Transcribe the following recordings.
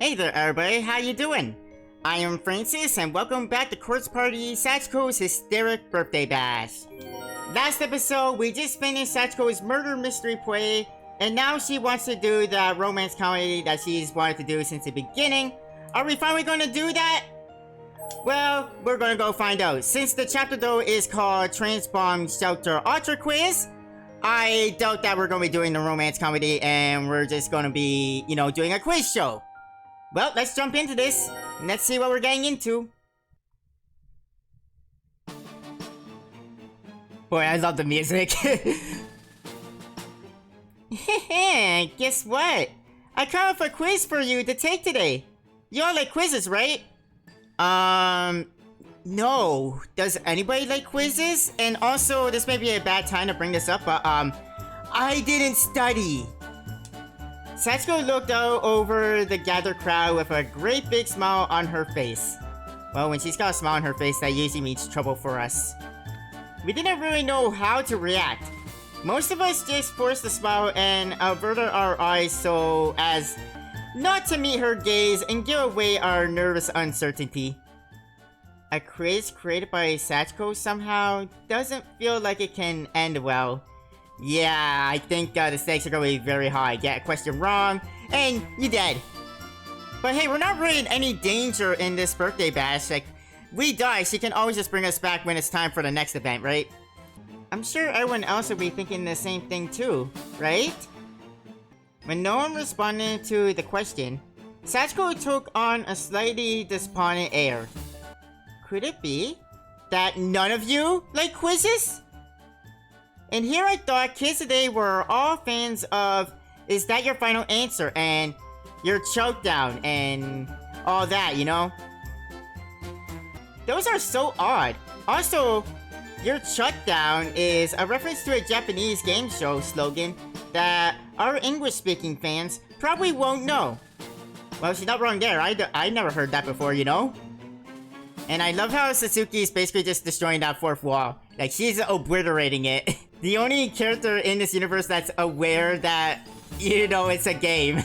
Hey there everybody, how you doing? I am Francis and welcome back to Corpse Party Sachiko's Hysteric Birthday Bash. Last episode, we just finished Sachiko's murder mystery play, and now she wants to do the romance comedy that she's wanted to do since the beginning. Are we finally going to do that? Well, we're going to go find out. Since the chapter though is called Transform Shelter Ultra Quiz, I doubt that we're going to be doing the romance comedy and we're just going to be, doing a quiz show. Well, let's jump into this. And let's see what we're getting into. Boy, I love the music. Guess what? I come up with a quiz for you to take today. You all like quizzes, right? No. Does anybody like quizzes? And also, this may be a bad time to bring this up, but, I didn't study. Sachiko looked out over the gathered crowd with a great big smile on her face. Well, when she's got a smile on her face, that usually means trouble for us. We didn't really know how to react. Most of us just forced a smile and averted our eyes so as not to meet her gaze and give away our nervous uncertainty. A quiz created by Sachiko somehow doesn't feel like it can end well. Yeah, I think the stakes are going to be very high. Get a question wrong, and you're dead. But hey, we're not really in any danger in this birthday bash. Like, we die, she can always just bring us back when it's time for the next event, right? I'm sure everyone else will be thinking the same thing too, right? When no one responded to the question, Sachiko took on a slightly despondent air. Could it be that none of you like quizzes? And here I thought kids today were all fans of Is That Your Final Answer? And your choke down and all that, Those are so odd. Also, your shutdown is a reference to a Japanese game show slogan that our English-speaking fans probably won't know. Well, she's not wrong there. I never heard that before, And I love how Satsuki is basically just destroying that fourth wall. Like, she's obliterating it. The only character in this universe that's aware that, it's a game.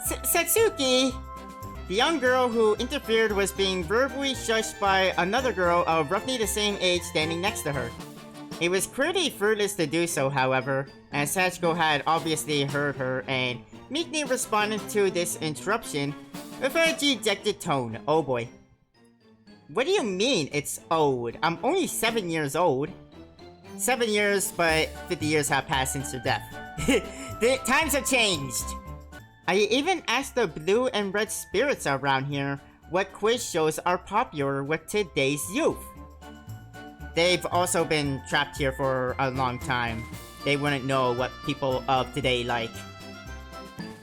Satsuki! The young girl who interfered was being verbally shushed by another girl of roughly the same age standing next to her. It was pretty fruitless to do so, however, and Sachiko had obviously heard her and meekly responded to this interruption with a dejected tone. Oh boy. What do you mean, it's old? I'm only 7 years old. 7 years, but 50 years have passed since your death. The times have changed! I even asked the blue and red spirits around here what quiz shows are popular with today's youth. They've also been trapped here for a long time. They wouldn't know what people of today like.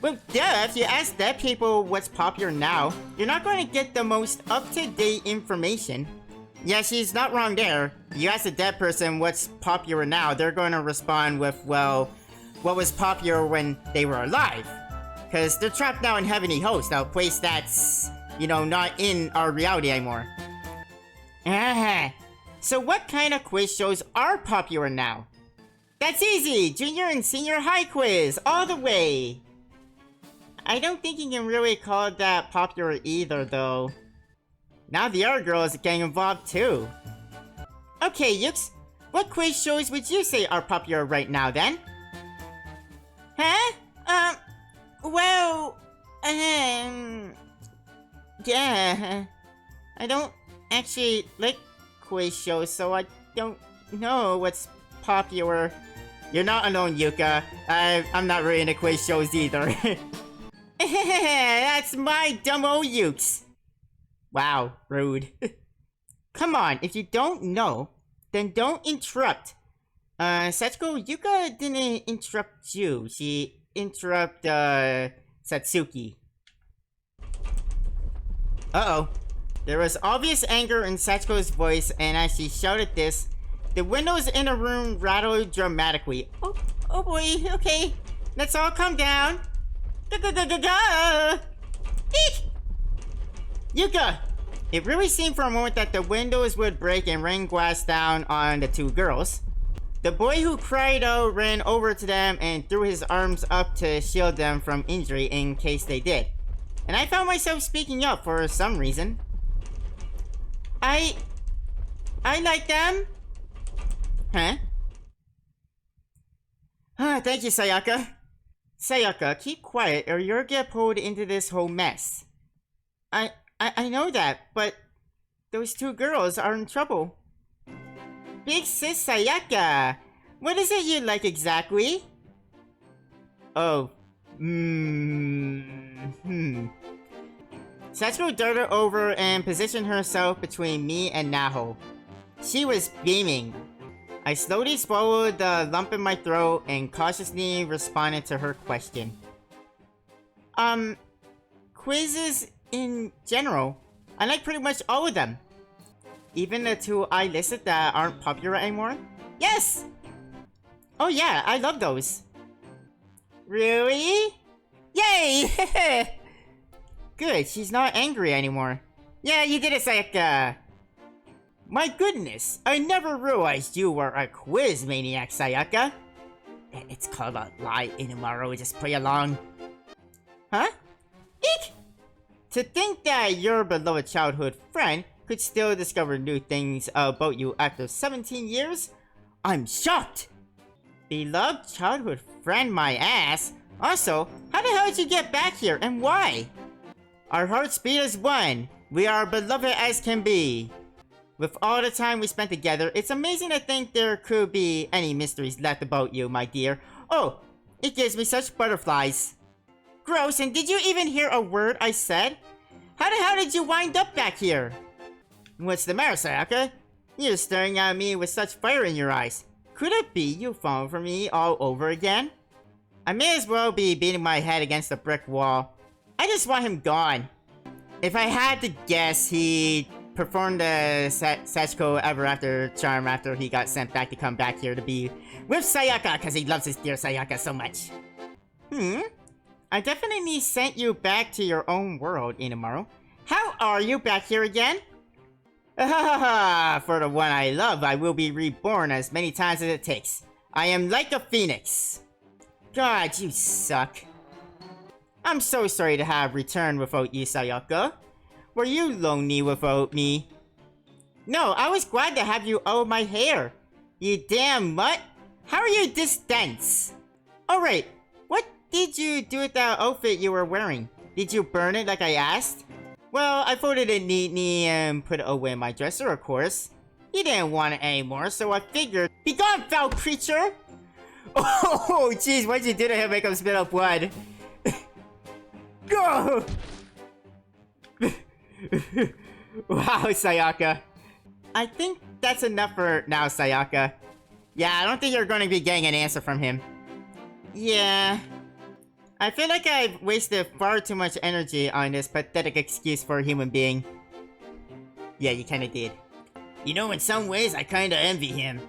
Well, duh, if you ask dead people what's popular now, you're not going to get the most up-to-date information. Yeah, she's not wrong there. You ask a dead person what's popular now, they're going to respond with, well, what was popular when they were alive. Because they're trapped now in Heavenly Host, a place that's, not in our reality anymore. So what kind of quiz shows are popular now? That's easy! Junior and senior high quiz, all the way! I don't think you can really call it that popular either, though. Now the other girls are getting involved too. Okay, Yux, what quiz shows would you say are popular right now, then? Huh? Well, yeah. I don't actually like quiz shows, so I don't know what's popular. You're not alone, Yuka. I'm not really into quiz shows either. That's my dumb old Yukes. Wow, rude. Come on, if you don't know, then don't interrupt. Sachiko, Yuka didn't interrupt you. She interrupted, Satsuki. Uh-oh. There was obvious anger in Sachiko's voice, and as she shouted this, the windows in the room rattled dramatically. Oh boy, okay. Let's all calm down. Eek! Yuka! It really seemed for a moment that the windows would break and rain glass down on the two girls. The boy who cried out ran over to them and threw his arms up to shield them from injury in case they did. and I found myself speaking up for some reason. I like them. Huh? Thank you, Sayaka. Sayaka, keep quiet or you'll get pulled into this whole mess. I know that, but those two girls are in trouble. Big sis Sayaka, what is it you like exactly? Oh. Sachiko darted over and positioned herself between me and Naho. She was beaming. I slowly swallowed the lump in my throat and cautiously responded to her question. Quizzes in general. I like pretty much all of them. Even the two I listed that aren't popular anymore? Yes! Oh yeah, I love those. Really? Yay! Good, she's not angry anymore. Yeah, you did it, Sayaka. My goodness, I never realized you were a quiz maniac, Sayaka. It's called a lie, Inumaru, just play along. Huh? Eek! To think that your beloved childhood friend could still discover new things about you after 17 years? I'm shocked! Beloved childhood friend, my ass. Also, how the hell did you get back here and why? Our hearts beat as one. We are beloved as can be. With all the time we spent together, it's amazing to think there could be any mysteries left about you, my dear. Oh, it gives me such butterflies. Gross, and did you even hear a word I said? How the hell did you wind up back here? What's the matter, Sayaka? You're staring at me with such fire in your eyes. Could it be you fallen for me all over again? I may as well be beating my head against a brick wall. I just want him gone. If I had to guess, he performed the Sachiko ever after charm after he got sent back to come back here to be with Sayaka because he loves his dear Sayaka so much. I definitely sent you back to your own world, Inumaru. How are you back here again? For the one I love, I will be reborn as many times as it takes. I am like a phoenix. God, you suck. I'm so sorry to have returned without you, Sayaka. Were you lonely without me? No, I was glad to have you out of my hair. You damn mutt. How are you this dense? Alright, what did you do with that outfit you were wearing? Did you burn it like I asked? Well, I folded it neatly and put it away in my dresser, of course. You didn't want it anymore, so I figured... Be gone, foul creature! Oh, jeez, what'd you do to him make him spit out blood? Go! Wow, Sayaka. I think that's enough for now, Sayaka. Yeah, I don't think you're going to be getting an answer from him. Yeah. I feel like I've wasted far too much energy on this pathetic excuse for a human being. Yeah, you kinda did. You know, in some ways, I kinda envy him.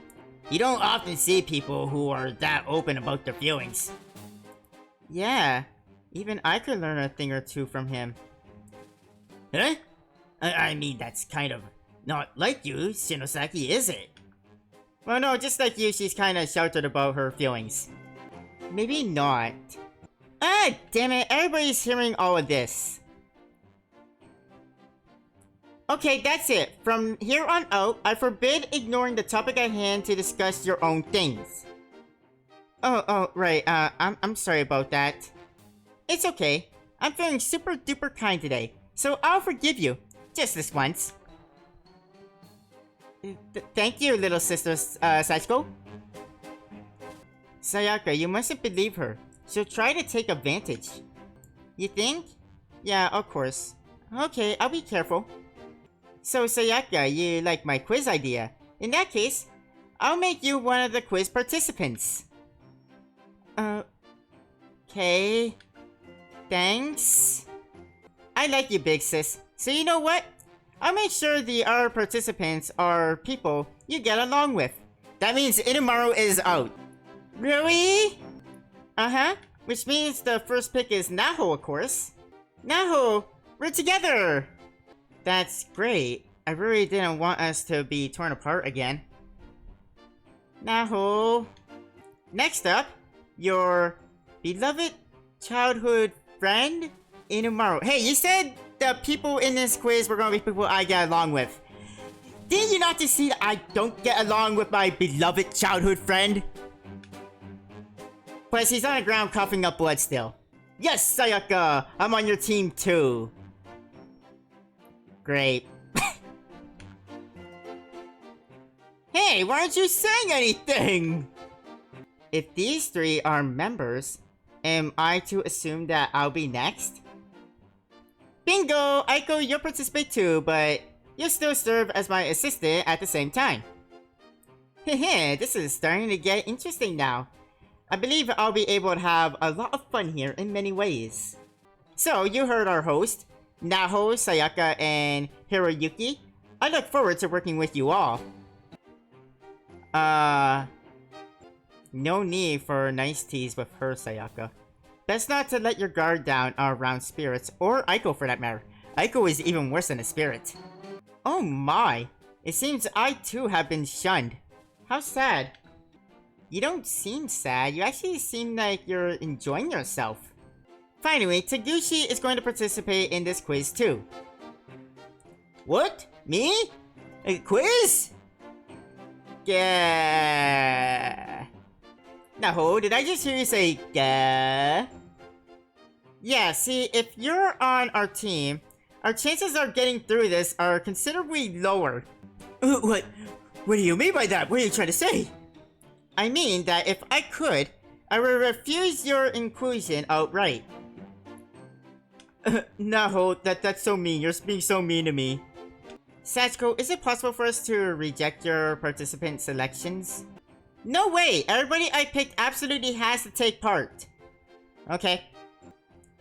You don't often see people who are that open about their feelings. Yeah, even I could learn a thing or two from him. Huh? I mean, that's kind of not like you, Shinosaki, is it? Well, no, just like you, she's kinda sheltered about her feelings. Maybe not. Ah, damn it, everybody's hearing all of this. Okay, that's it. From here on out, I forbid ignoring the topic at hand to discuss your own things. Oh, right, I'm sorry about that. It's okay. I'm feeling super duper kind today, so I'll forgive you. Just this once. Thank you, little sister, Sachiko. Sayaka, you mustn't believe her. She'll try to take advantage. You think? Yeah, of course. Okay, I'll be careful. So, Sayaka, you like my quiz idea. In that case, I'll make you one of the quiz participants. Okay. Thanks. I like you, big sis. So you know what? I'll make sure the other participants are people you get along with. That means Inumaru is out. Really? Uh-huh. Which means the first pick is Naho, of course. Naho, we're together! That's great. I really didn't want us to be torn apart again. Naho. Next up, your beloved childhood friend, Inumaru. Hey, you said the people in this quiz were gonna be people I get along with. Did you not just see that I don't get along with my beloved childhood friend? Plus, he's on the ground coughing up blood still. Yes, Sayaka! I'm on your team too. Great. Hey, why aren't you saying anything? If these three are members, am I to assume that I'll be next? Bingo! Aiko, you'll participate too, but you'll still serve as my assistant at the same time. Hehe, this is starting to get interesting now. I believe I'll be able to have a lot of fun here in many ways. So, you heard our host, Naho, Sayaka, and Hiroyuki. I look forward to working with you all. No need for niceties with her, Sayaka. Best not to let your guard down around spirits, or Aiko for that matter. Aiko is even worse than a spirit. Oh my! It seems I too have been shunned. How sad. You don't seem sad, you actually seem like you're enjoying yourself. Finally, Taguchi is going to participate in this quiz too. What? Me? A quiz? Yeah. Naho, did I just hear you say yeah? Yeah, see, if you're on our team, our chances of getting through this are considerably lower. What do you mean by that? What are you trying to say? I mean that if I could, I would refuse your inclusion outright. Naho, that's so mean. You're being so mean to me. Sachiko, is it possible for us to reject your participant selections? No way! Everybody I picked absolutely has to take part. Okay.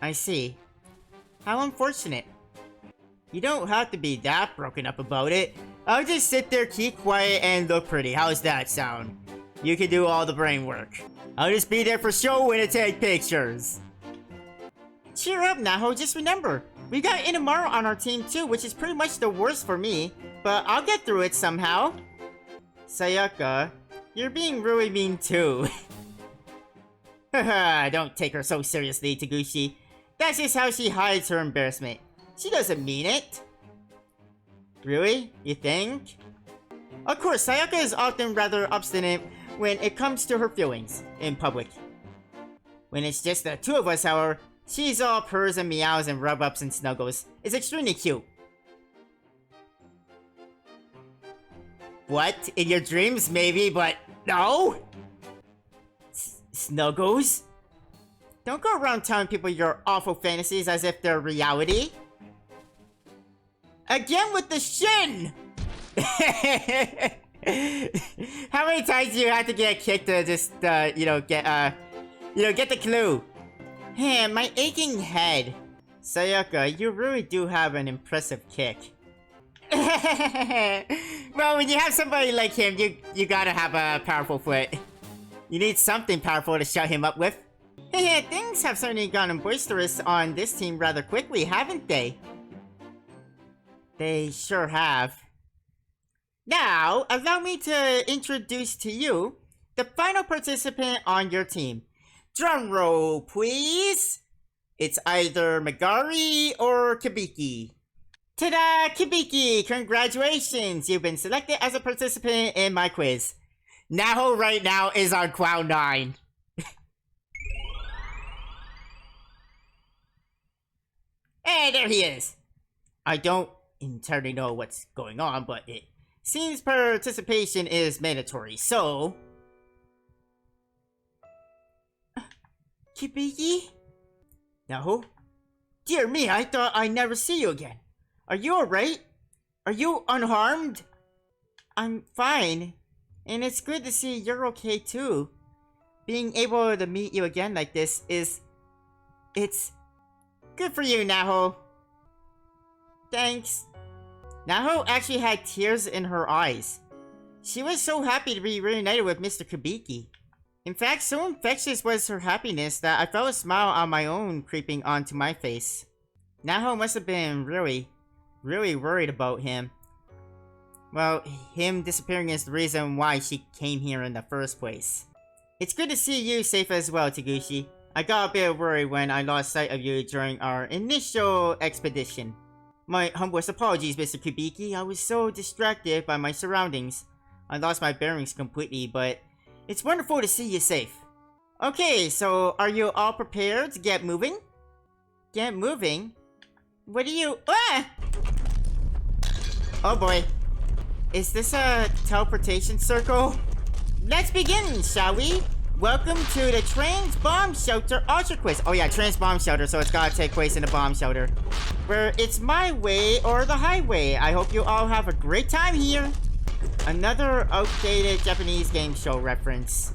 I see. How unfortunate. You don't have to be that broken up about it. I'll just sit there, keep quiet, and look pretty. How's that sound? You can do all the brain work. I'll just be there for show and to take pictures. Cheer up, Naho. Just remember, we got Inumaru on our team too, which is pretty much the worst for me. But I'll get through it somehow. Sayaka, you're being really mean too. Haha, don't take her so seriously, Taguchi. That's just how she hides her embarrassment. She doesn't mean it. Really? You think? Of course, Sayaka is often rather obstinate when it comes to her feelings in public. When it's just the two of us, however, she's all purrs and meows and rub-ups and snuggles. It's extremely cute. What? In your dreams, maybe, but no? Snuggles? Don't go around telling people your awful fantasies as if they're reality. Again with the shin! How many times do you have to get kicked to just, get the clue? Man, my aching head. Sayaka, you really do have an impressive kick. Well, when you have somebody like him, you gotta have a powerful foot. You need something powerful to shut him up with. Hey, things have certainly gotten boisterous on this team rather quickly, haven't they? They sure have. Now, allow me to introduce to you the final participant on your team. Drum roll, please! It's either Megari or Kibiki. Ta-da! Kibiki! Congratulations! You've been selected as a participant in my quiz. Naho right now is on cloud 9. Hey, there he is! I don't entirely know what's going on, but it seems participation is mandatory, so... Kibiki? Naho? Dear me, I thought I'd never see you again. Are you alright? Are you unharmed? I'm fine. And it's good to see you're okay too. Being able to meet you again like this is... It's... good for you, Naho. Thanks. Naho actually had tears in her eyes. She was so happy to be reunited with Mr. Kibiki. In fact, so infectious was her happiness that I felt a smile on my own creeping onto my face. Naho must have been really worried about him. Well, him disappearing is the reason why she came here in the first place. It's good to see you safe as well, Taguchi. I got a bit worried when I lost sight of you during our initial expedition. My humblest apologies, Mr. Kibiki. I was so distracted by my surroundings. I lost my bearings completely, but it's wonderful to see you safe. Okay, so are you all prepared to get moving? Get moving? What do you... Ah! Oh boy. Is this a teleportation circle? Let's begin, shall we? Welcome to the Trans Bomb Shelter Ultra Quiz. Oh yeah, Trans Bomb Shelter, so it's gotta take place in a bomb shelter. Where it's my way or the highway. I hope you all have a great time here. Another outdated Japanese game show reference.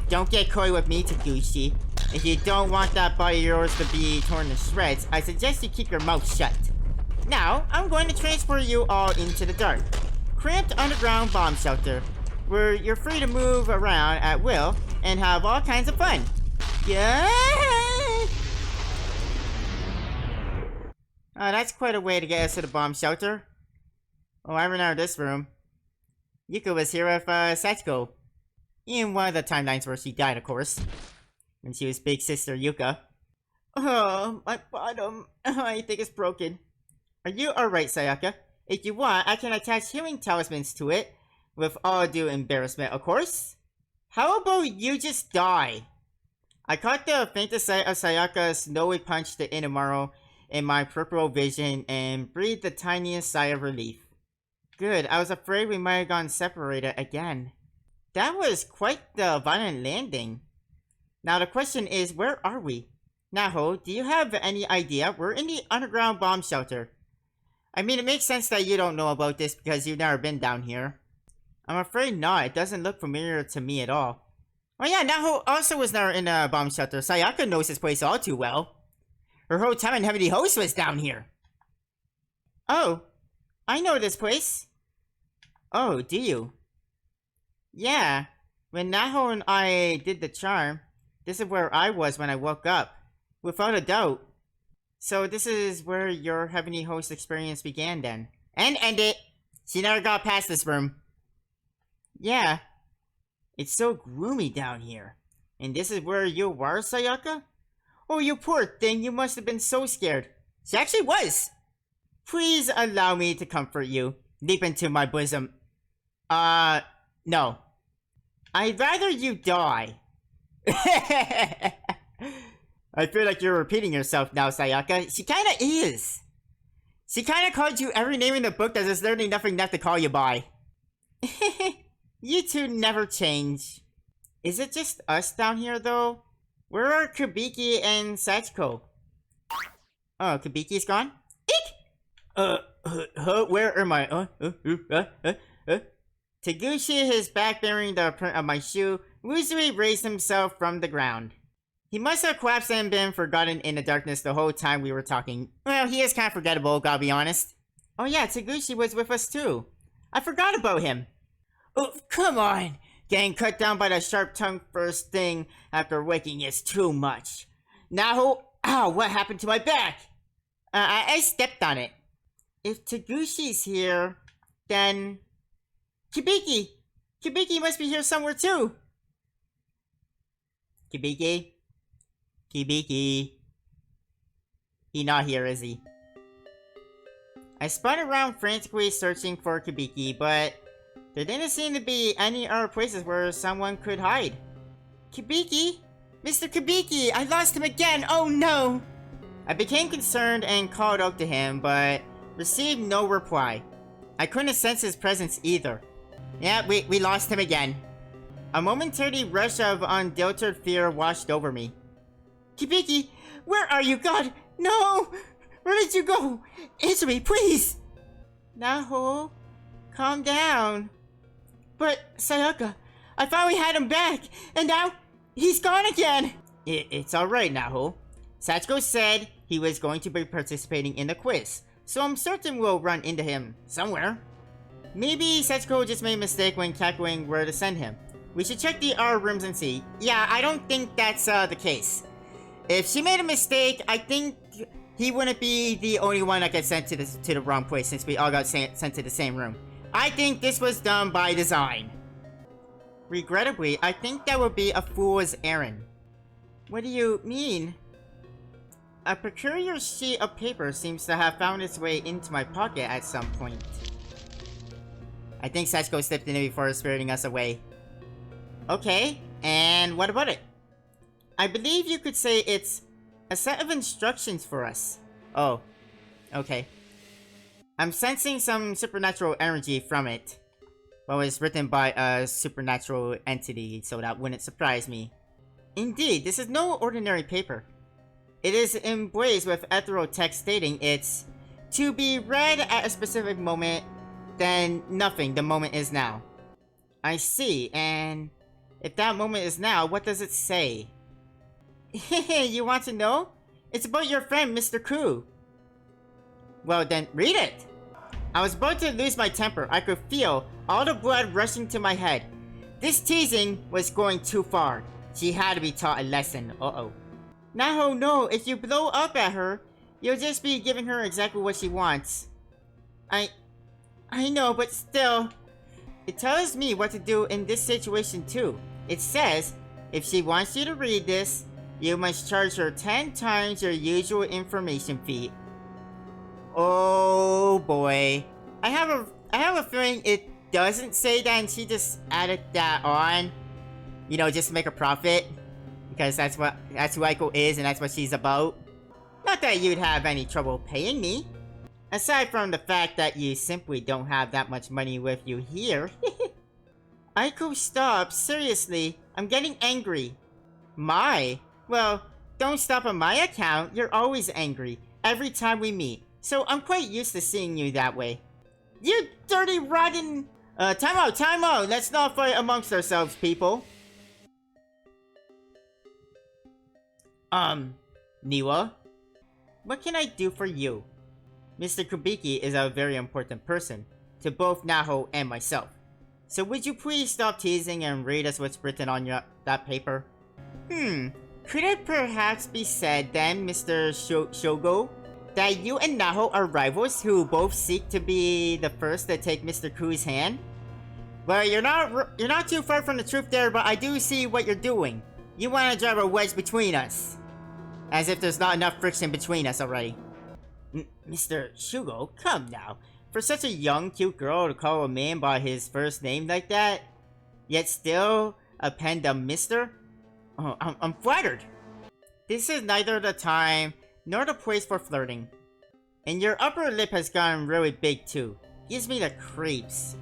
Don't get coy with me, Taguchi. If you don't want that body of yours to be torn to shreds, I suggest you keep your mouth shut. Now, I'm going to transport you all into the dark, cramped underground bomb shelter, where you're free to move around at will and have all kinds of fun. Yeah! Oh, that's quite a way to get us to the bomb shelter. Oh, I remember this room. Yuka was here with Sachiko. In one of the timelines where she died, of course. When she was big sister Yuka. Oh, my bottom. I think it's broken. Are you alright, Sayaka? If you want, I can attach healing talismans to it. With all due embarrassment, of course. How about you just die? I caught the faintest sight of Sayaka's snowy punch to Inumaru in my peripheral vision and breathed the tiniest sigh of relief. Good, I was afraid we might have gotten separated again. That was quite the violent landing. Now the question is, where are we? Naho, do you have any idea? We're in the underground bomb shelter. I mean, it makes sense that you don't know about this because you've never been down here. I'm afraid not. It doesn't look familiar to me at all. Oh yeah, Naho also was never in a bomb shelter. Sayaka knows this place all too well. Her whole time in Heavenly Host was down here. Oh, I know this place. Oh, do you? Yeah, when Naho and I did the charm, this is where I was when I woke up. Without a doubt. So this is where your Heavenly Host experience began then. And ended. She never got past this room. Yeah. It's so gloomy down here. And this is where you were, Sayaka? Oh, you poor thing, you must have been so scared. She actually was. Please allow me to comfort you. Leap into my bosom. No. I'd rather you die. I feel like you're repeating yourself now, Sayaka. She kinda is. She kinda called you every name in the book that there's literally nothing left to call you by. You two never change. Is it just us down here, though? Where are Kibiki and Sachiko? Oh, Kibiki's gone? Eek! Where am I? Taguchi, his back bearing the print of my shoe, woozily raised himself from the ground. He must have collapsed and been forgotten in the darkness the whole time we were talking. Well, he is kind of forgettable, gotta be honest. Oh yeah, Taguchi was with us too. I forgot about him. Oh, come on! Getting cut down by the sharp tongue first thing after waking is too much. Naho, ow, what happened to my back? I stepped on it. If Taguchi's here, then... Kibiki! Kibiki must be here somewhere too! Kibiki? Kibiki? He not here, is he? I spun around frantically searching for Kibiki, but there didn't seem to be any other places where someone could hide. Kibiki? Mr. Kibiki! I lost him again! Oh no! I became concerned and called out to him, but received no reply. I couldn't sense his presence either. Yeah, we lost him again. A momentary rush of undeterred fear washed over me. Kibiki! Where are you? God! No! Where did you go? Answer me, please! Naho, calm down. But, Sayaka, I thought we had him back, and now he's gone again! It's alright, Naho. Sachiko said he was going to be participating in the quiz, so I'm certain we'll run into him somewhere. Maybe Sachiko just made a mistake when calculating where to send him. We should check the R rooms and see. Yeah, I don't think that's the case. If she made a mistake, I think he wouldn't be the only one that got sent to the wrong place since we all got sent to the same room. I think this was done by design. Regrettably, I think that would be a fool's errand. What do you mean? A peculiar sheet of paper seems to have found its way into my pocket at some point. I think Sachiko slipped in it before spiriting us away. Okay, and what about it? I believe you could say it's a set of instructions for us. Oh, okay. I'm sensing some supernatural energy from it. Well, it's written by a supernatural entity, so that wouldn't surprise me. Indeed, this is no ordinary paper. It is emblazed with ethereal text stating it's to be read at a specific moment, then nothing, the moment is now. I see, and if that moment is now, what does it say? You want to know? It's about your friend, Mr. Ku. Well then, read it! I was about to lose my temper. I could feel all the blood rushing to my head. This teasing was going too far. She had to be taught a lesson. Uh-oh. Naho, no. If you blow up at her, you'll just be giving her exactly what she wants. I know, but still. It tells me what to do in this situation too. It says, if she wants you to read this, you must charge her 10 times your usual information fee. Oh boy. I have a feeling it doesn't say that and she just added that on. You know, just to make a profit. Because that's who Aiko is and that's what she's about. Not that you'd have any trouble paying me. Aside from the fact that you simply don't have that much money with you here. Aiko, stop. Seriously. I'm getting angry. My? Well, don't stop on my account. You're always angry. Every time we meet. So I'm quite used to seeing you that way. You dirty, rotten... time out! Let's not fight amongst ourselves, people. Niwa? What can I do for you? Mr. Kibiki is a very important person to both Naho and myself. So would you please stop teasing and read us what's written on that paper? Could it perhaps be said then, Mr. Shogo, that you and Naho are rivals who both seek to be the first to take Mr. Ku's hand? Well, you're not too far from the truth there, but I do see what you're doing. You want to drive a wedge between us. As if there's not enough friction between us already. Mr. Shugo, come now. For such a young, cute girl to call a man by his first name like that, yet still append a mister? Oh, I'm flattered. This is neither the time nor the place for flirting. And your upper lip has gotten really big too. Gives me the creeps.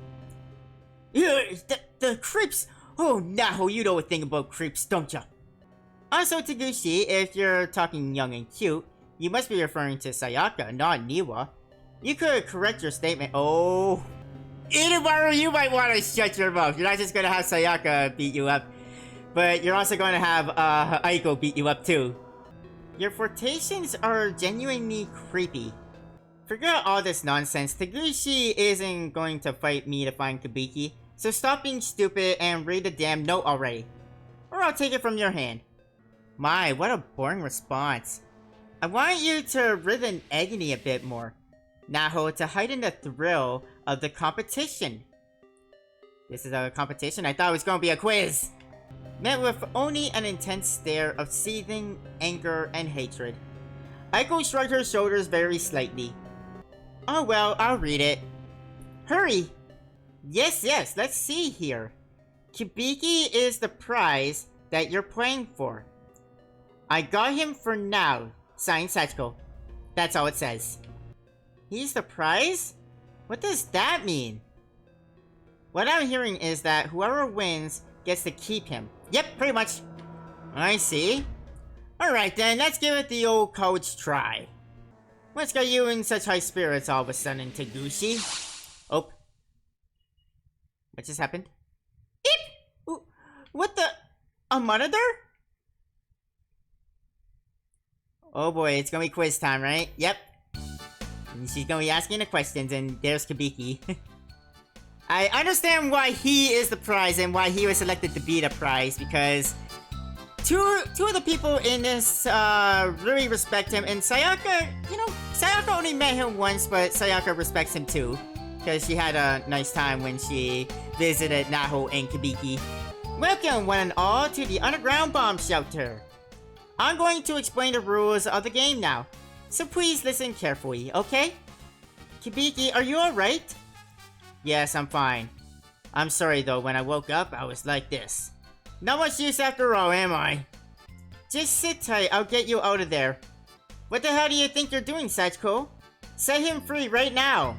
The creeps? Oh, Naho, you know a thing about creeps, don't ya? Also, Taguchi, if you're talking young and cute, you must be referring to Sayaka, not Niwa. You could correct your statement. Oh. Inumaru, you might want to shut your mouth. You're not just gonna have Sayaka beat you up, but you're also gonna have Aiko beat you up too. Your flirtations are genuinely creepy. Forget all this nonsense. Taguchi isn't going to fight me to find Kibiki, so stop being stupid and read the damn note already. Or I'll take it from your hand. My, what a boring response. I want you to writhe in agony a bit more, Naho, to heighten the thrill of the competition. This is a competition? I thought it was going to be a quiz. Met with only an intense stare of seething anger and hatred. Aiko shrugged her shoulders very slightly. Oh well, I'll read it. Hurry! Yes, let's see here. Kibiki is the prize that you're playing for. I got him for now. Signed, Sachiko. That's all it says. He's the prize? What does that mean? What I'm hearing is that whoever wins gets to keep him. Yep, pretty much. I see. Alright then, let's give it the old college try. What's got you in such high spirits all of a sudden, Taguchi? Oh. What just happened? Eep! What the? A monitor? Oh boy, it's gonna be quiz time, right? Yep. And she's gonna be asking the questions, and there's Kibiki. I understand why he is the prize and why he was selected to be the prize, because two of the people in this really respect him, and Sayaka, you know, Sayaka only met him once, but Sayaka respects him too, because she had a nice time when she visited Naho and Kibiki. Welcome, one and all, to the underground bomb shelter. I'm going to explain the rules of the game now. So please listen carefully, okay? Kibiki, are you alright? Yes, I'm fine. I'm sorry though, when I woke up, I was like this. Not much use after all, am I? Just sit tight, I'll get you out of there. What the hell do you think you're doing, Sachiko? Set him free right now.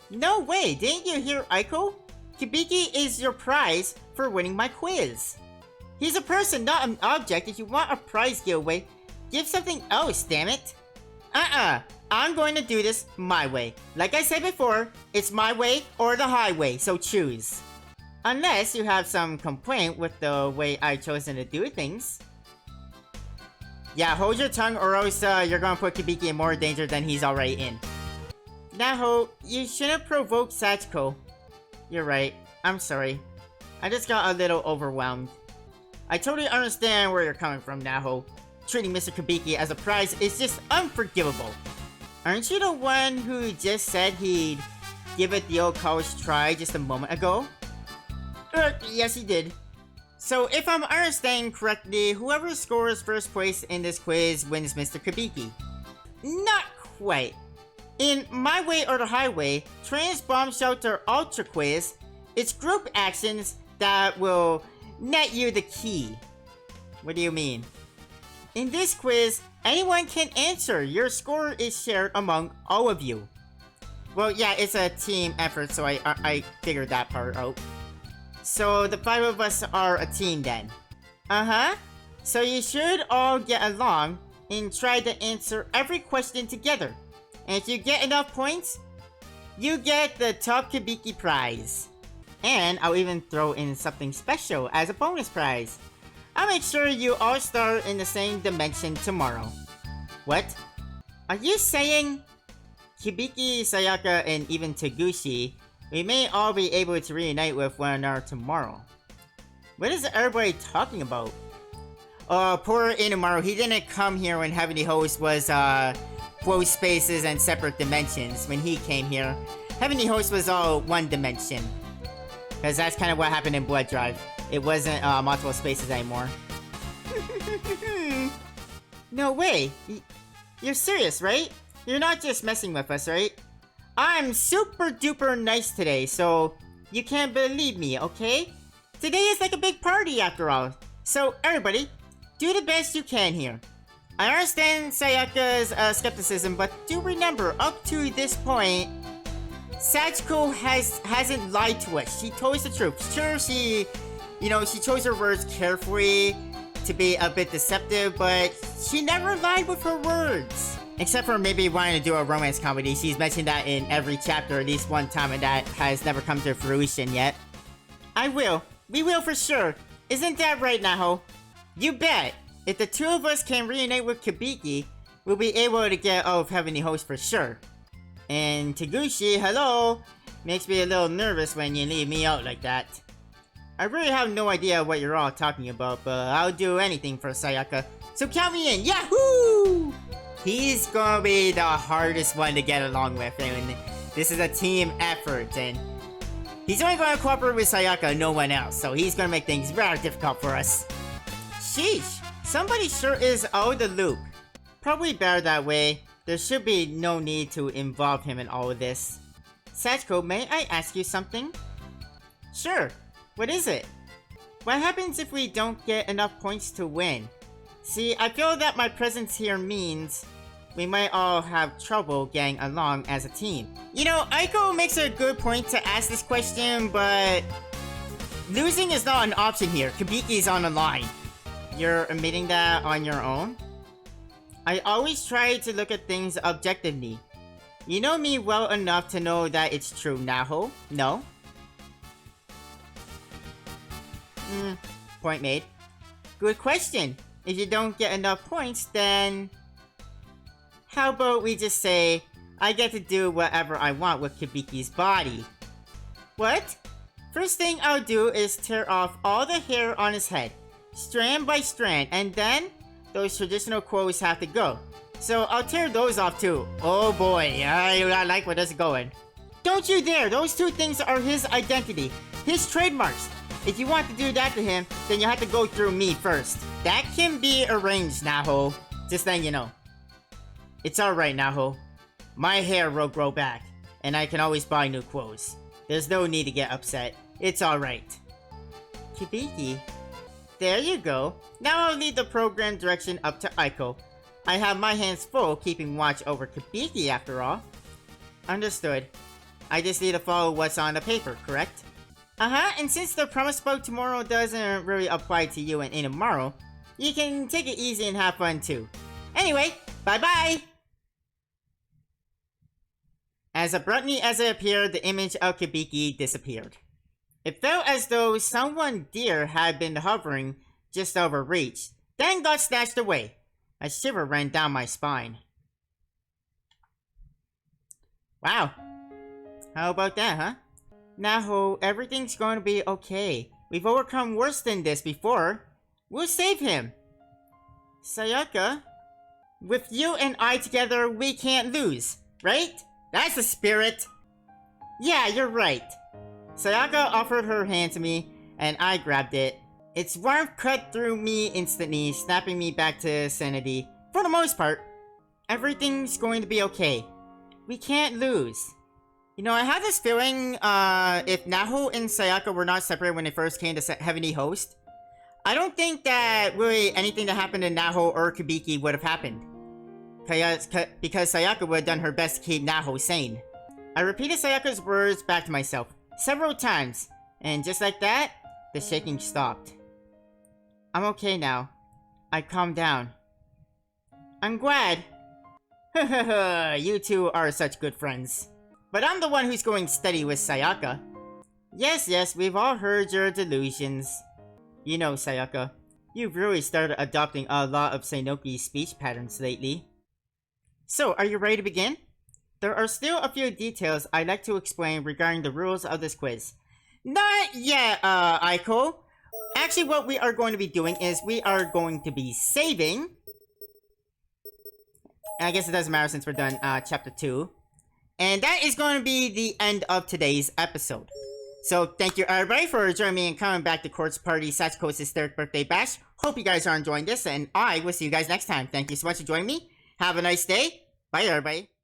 No way, didn't you hear Aiko? Kibiki is your prize for winning my quiz. He's a person, not an object. If you want a prize giveaway, give something else, damn it. I'm going to do this my way. Like I said before, it's my way or the highway, so choose. Unless you have some complaint with the way I've chosen to do things. Yeah, hold your tongue or else you're gonna put Kibiki in more danger than he's already in. Naho, you shouldn't provoke Sachiko. You're right, I'm sorry. I just got a little overwhelmed. I totally understand where you're coming from, Naho. Treating Mr. Kibiki as a prize is just unforgivable. Aren't you the one who just said he'd give it the old college try just a moment ago? Yes, he did. So if I'm understanding correctly, whoever scores first place in this quiz wins Mr. Kibiki. Not quite. In My Way or the Highway, Trans Bomb Shelter Ultra Quiz, it's group actions that will net you the key. What do you mean? In this quiz, anyone can answer. Your score is shared among all of you. Well, yeah, it's a team effort, so I figured that part out. So the 5 of us are a team then. So you should all get along and try to answer every question together. And if you get enough points, you get the top Kibiki prize. And I'll even throw in something special as a bonus prize. I'll make sure you all start in the same dimension tomorrow. What? Are you saying Kibiki, Sayaka, and even Taguchi, we may all be able to reunite with one another tomorrow? What is everybody talking about? Oh, poor Inumaru, he didn't come here when Heavenly Host was closed spaces and separate dimensions. When he came here, Heavenly Host was all one dimension. Because that's kind of what happened in Blood Drive. It wasn't multiple spaces anymore. No way! You're serious, right? You're not just messing with us, right? I'm super duper nice today, so you can't believe me, okay? Today is like a big party after all. So everybody, do the best you can here. I understand Sayaka's skepticism, but do remember, up to this point, Sachiko hasn't lied to us. She told us the truth. Sure, she chose her words carefully to be a bit deceptive, but she never lied with her words. Except for maybe wanting to do a romance comedy. She's mentioned that in every chapter at least one time, and that has never come to fruition yet. I will. We will for sure. Isn't that right, Naho? You bet. If the 2 of us can reunite with Kibiki, we'll be able to get out of Heavenly Host for sure. And Taguchi, hello! Makes me a little nervous when you leave me out like that. I really have no idea what you're all talking about, but I'll do anything for Sayaka. So count me in, yahoo! He's gonna be the hardest one to get along with, and this is a team effort, and he's only gonna cooperate with Sayaka, no one else, so he's gonna make things very difficult for us. Sheesh, somebody sure is out of the loop. Probably better that way. There should be no need to involve him in all of this. Sachiko, may I ask you something? Sure. What is it? What happens if we don't get enough points to win? See, I feel that my presence here means we might all have trouble getting along as a team. You know, Aiko makes a good point to ask this question, but losing is not an option here. Kibiki's on the line. You're admitting that on your own? I always try to look at things objectively. You know me well enough to know that it's true, Naho, no? Point made. Good question. If you don't get enough points, then how about we just say, I get to do whatever I want with Kibiki's body. What? First thing I'll do is tear off all the hair on his head, strand by strand, and then those traditional quotes have to go. So I'll tear those off too. Oh boy, I like where this is going. Don't you dare, those 2 things are his identity, his trademarks. if you want to do that to him, then you have to go through me first. That can be arranged, Naho. Just letting you know. It's alright, Naho. My hair will grow back, and I can always buy new clothes. There's no need to get upset. It's alright. Kibiki. There you go. Now I'll leave the program direction up to Aiko. I have my hands full keeping watch over Kibiki after all. Understood. I just need to follow what's on the paper, correct? Uh-huh, and since the promise spoke tomorrow doesn't really apply to you and Inumaru, you can take it easy and have fun too. Anyway, bye-bye! As abruptly as it appeared, the image of Kibiki disappeared. It felt as though someone dear had been hovering just over reach, then got snatched away. A shiver ran down my spine. Wow. How about that, huh? Naho, everything's going to be okay. We've overcome worse than this before. We'll save him. Sayaka? With you and I together, we can't lose, right? That's the spirit. Yeah, you're right. Sayaka offered her hand to me, and I grabbed it. Its warmth cut through me instantly, snapping me back to sanity. For the most part, everything's going to be okay. We can't lose. You know, I have this feeling, if Naho and Sayaka were not separated when they first came to Heavenly Host, I don't think that really anything that happened to Naho or Kibiki would have happened. Because Sayaka would have done her best to keep Naho sane. I repeated Sayaka's words back to myself several times, and just like that, the shaking stopped. I'm okay now. I calmed down. I'm glad. You two are such good friends. But I'm the one who's going steady with Sayaka. Yes, we've all heard your delusions. You know, Sayaka, you've really started adopting a lot of Seinoki's speech patterns lately. So, are you ready to begin? There are still a few details I'd like to explain regarding the rules of this quiz. Not yet, Aiko. Actually, what we are going to be doing is we are going to be saving. And I guess it doesn't matter since we're done chapter 2. And that is going to be the end of today's episode. So thank you everybody for joining me and coming back to Quartz Party Sachiko's 3rd birthday bash. Hope you guys are enjoying this, and I will see you guys next time. Thank you so much for joining me. Have a nice day. Bye everybody.